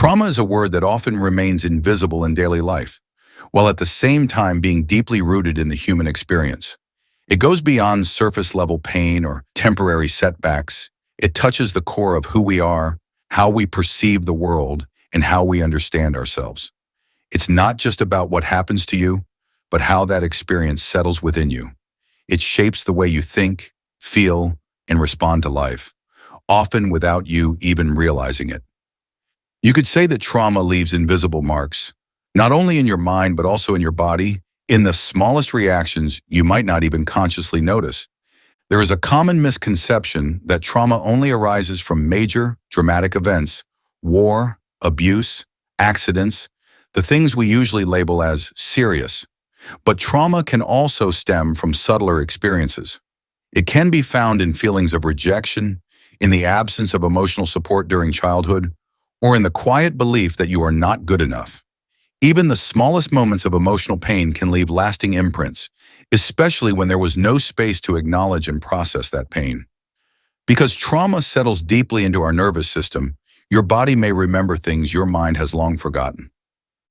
Trauma is a word that often remains invisible in daily life, while at the same time being deeply rooted in the human experience. It goes beyond surface-level pain or temporary setbacks. It touches the core of who we are, how we perceive the world, and how we understand ourselves. It's not just about what happens to you, but how that experience settles within you. It shapes the way you think, feel, and respond to life, often without you even realizing it. You could say that trauma leaves invisible marks, not only in your mind but also in your body, in the smallest reactions you might not even consciously notice. There is a common misconception that trauma only arises from major, dramatic events, war, abuse, accidents, the things we usually label as serious. But trauma can also stem from subtler experiences. It can be found in feelings of rejection, in the absence of emotional support during childhood, or in the quiet belief that you are not good enough. Even the smallest moments of emotional pain can leave lasting imprints, especially when there was no space to acknowledge and process that pain. Because trauma settles deeply into our nervous system, your body may remember things your mind has long forgotten.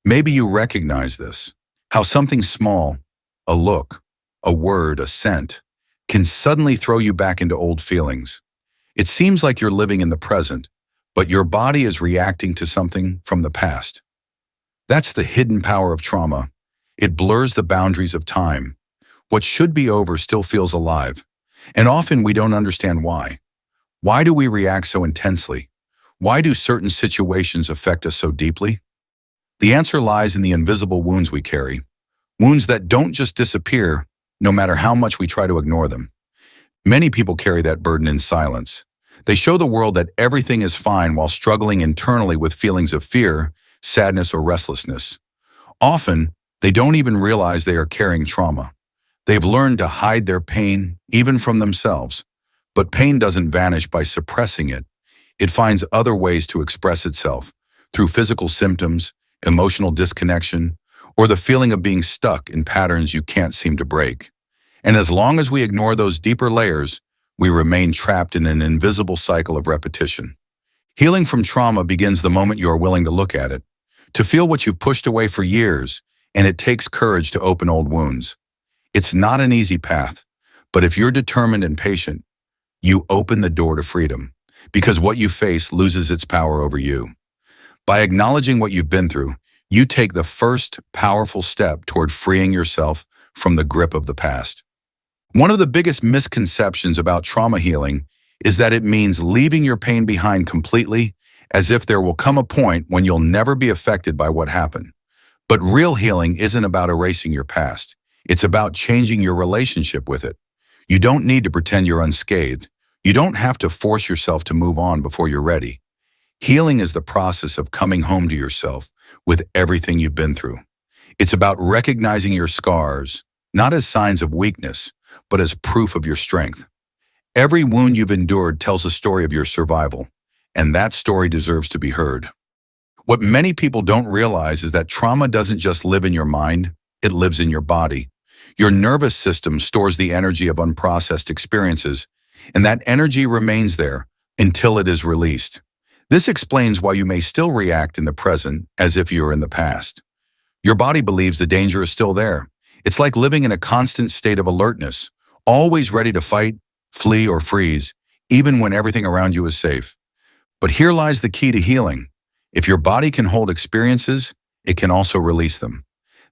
Maybe you recognize this, how something small, a look, a word, a scent, can suddenly throw you back into old feelings. It seems like you're living in the present, but your body is reacting to something from the past. That's the hidden power of trauma. It blurs the boundaries of time. What should be over still feels alive, and often we don't understand why. Why do we react so intensely? Why do certain situations affect us so deeply? The answer lies in the invisible wounds we carry, wounds that don't just disappear, no matter how much we try to ignore them. Many people carry that burden in silence. They show the world that everything is fine while struggling internally with feelings of fear, sadness, or restlessness. Often, they don't even realize they are carrying trauma. They've learned to hide their pain, even from themselves. But pain doesn't vanish by suppressing it. It finds other ways to express itself, through physical symptoms, emotional disconnection, or the feeling of being stuck in patterns you can't seem to break. And as long as we ignore those deeper layers, we remain trapped in an invisible cycle of repetition. Healing from trauma begins the moment you are willing to look at it, to feel what you've pushed away for years, and it takes courage to open old wounds. It's not an easy path, but if you're determined and patient, you open the door to freedom, because what you face loses its power over you. By acknowledging what you've been through, you take the first powerful step toward freeing yourself from the grip of the past. One of the biggest misconceptions about trauma healing is that it means leaving your pain behind completely, as if there will come a point when you'll never be affected by what happened. But real healing isn't about erasing your past. It's about changing your relationship with it. You don't need to pretend you're unscathed. You don't have to force yourself to move on before you're ready. Healing is the process of coming home to yourself with everything you've been through. It's about recognizing your scars, not as signs of weakness, but as proof of your strength. Every wound you've endured tells a story of your survival, and that story deserves to be heard. What many people don't realize is that trauma doesn't just live in your mind, it lives in your body. Your nervous system stores the energy of unprocessed experiences, and that energy remains there until it is released. This explains why you may still react in the present as if you were in the past. Your body believes the danger is still there. It's like living in a constant state of alertness, always ready to fight, flee, or freeze, even when everything around you is safe. But here lies the key to healing. If your body can hold experiences, it can also release them.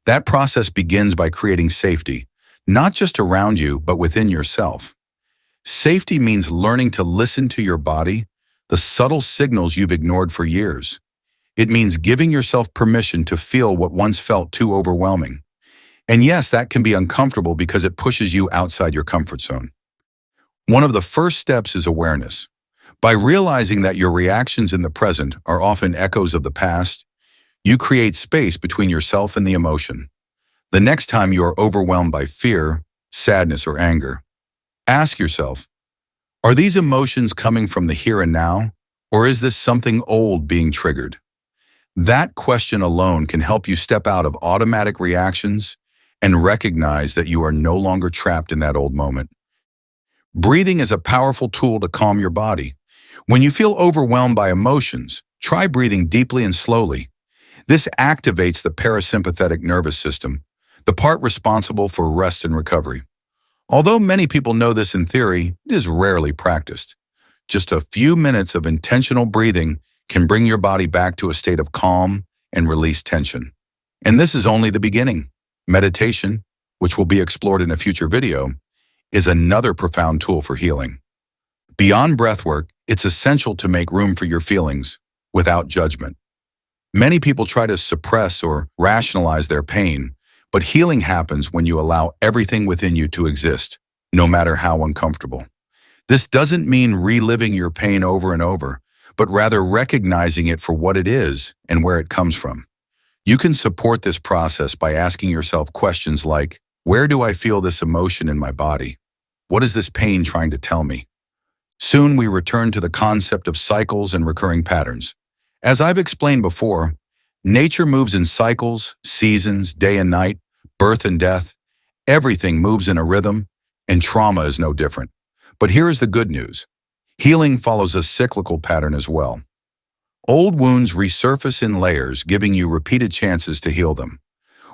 That process begins by creating safety, not just around you, but within yourself. Safety means learning to listen to your body, the subtle signals you've ignored for years. It means giving yourself permission to feel what once felt too overwhelming. And yes, that can be uncomfortable because it pushes you outside your comfort zone. One of the first steps is awareness. By realizing that your reactions in the present are often echoes of the past, you create space between yourself and the emotion. The next time you are overwhelmed by fear, sadness, or anger, ask yourself, are these emotions coming from the here and now, or is this something old being triggered? That question alone can help you step out of automatic reactions and recognize that you are no longer trapped in that old moment. Breathing is a powerful tool to calm your body. When you feel overwhelmed by emotions, try breathing deeply and slowly. This activates the parasympathetic nervous system, the part responsible for rest and recovery. Although many people know this in theory, it is rarely practiced. Just a few minutes of intentional breathing can bring your body back to a state of calm and release tension. And this is only the beginning. Meditation, which will be explored in a future video, is another profound tool for healing. Beyond breathwork, it's essential to make room for your feelings without judgment. Many people try to suppress or rationalize their pain, but healing happens when you allow everything within you to exist, no matter how uncomfortable. This doesn't mean reliving your pain over and over, but rather recognizing it for what it is and where it comes from. You can support this process by asking yourself questions like, where do I feel this emotion in my body? What is this pain trying to tell me? Soon we return to the concept of cycles and recurring patterns. As I've explained before, nature moves in cycles, seasons, day and night, birth and death. Everything moves in a rhythm, and trauma is no different. But here is the good news. Healing follows a cyclical pattern as well. Old wounds resurface in layers, giving you repeated chances to heal them.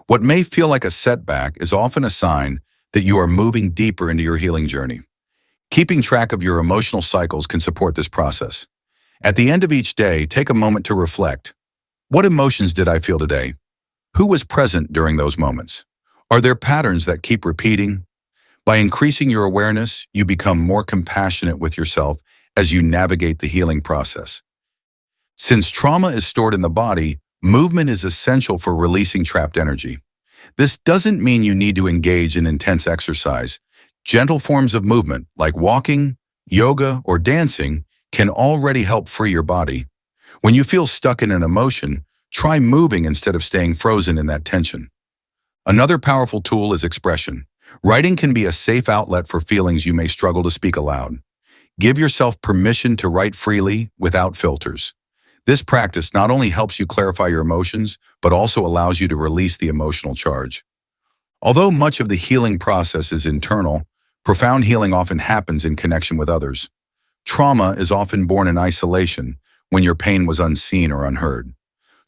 What may feel like a setback is often a sign that you are moving deeper into your healing journey. Keeping track of your emotional cycles can support this process. At the end of each day, take a moment to reflect. What emotions did I feel today? Who was present during those moments? Are there patterns that keep repeating? By increasing your awareness, you become more compassionate with yourself as you navigate the healing process. Since trauma is stored in the body, movement is essential for releasing trapped energy. This doesn't mean you need to engage in intense exercise. Gentle forms of movement, like walking, yoga, or dancing, can already help free your body. When you feel stuck in an emotion, try moving instead of staying frozen in that tension. Another powerful tool is expression. Writing can be a safe outlet for feelings you may struggle to speak aloud. Give yourself permission to write freely without filters. This practice not only helps you clarify your emotions, but also allows you to release the emotional charge. Although much of the healing process is internal, profound healing often happens in connection with others. Trauma is often born in isolation when your pain was unseen or unheard.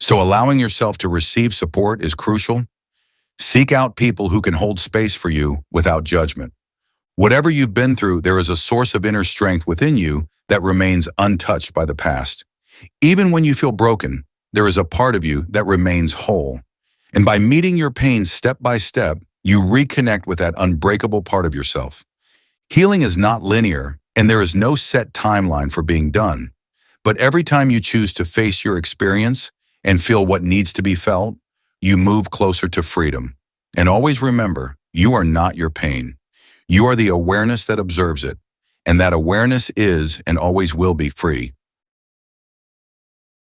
So allowing yourself to receive support is crucial. Seek out people who can hold space for you without judgment. Whatever you've been through, there is a source of inner strength within you that remains untouched by the past. Even when you feel broken, there is a part of you that remains whole. And by meeting your pain step by step, you reconnect with that unbreakable part of yourself. Healing is not linear, and there is no set timeline for being done. But every time you choose to face your experience and feel what needs to be felt, you move closer to freedom. And always remember, you are not your pain. You are the awareness that observes it, and that awareness is and always will be free.